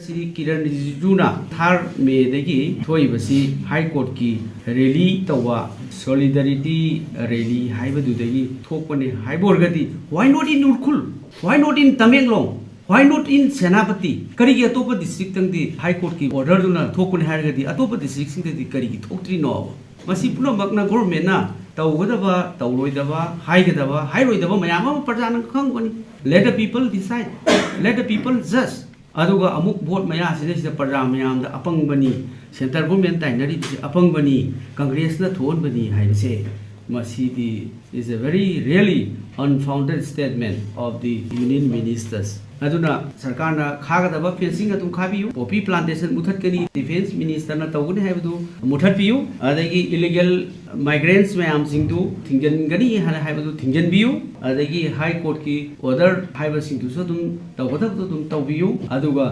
Sri Kiran Rijuna Thar Medegi Toibasi High Court ki rally tawa solidarity rally haibadudagi thokpane haiborgadi why not in Urkhul, why not in Tamenglong, why not in Senapati karigi atopa district tangdi High Court ki order duna thokpane hairgadi atopa district singdi karigi thoktri no masi puno magna government na tawgadaba tawloidaba haigadaba hairoidaba mayama parjana khangoni let the people decide, let the people judge. Aduga amuk vote maya sida parja mayam da apang bani center government tainari apang bani congress na thon bani haibse masidi is a very really unfounded statement of the union ministers. Aduna sarkar na khagadaba fencing atum khabiyu poppy plantation muthatkani defense minister na tawgani haibdu muthatpiyu adagi illegal migrants mayam singdu thingjangani hana haibdu thingjanbiyu adagi high court ki order haiba singdu so dum tawgadab dum tawbiyu aduga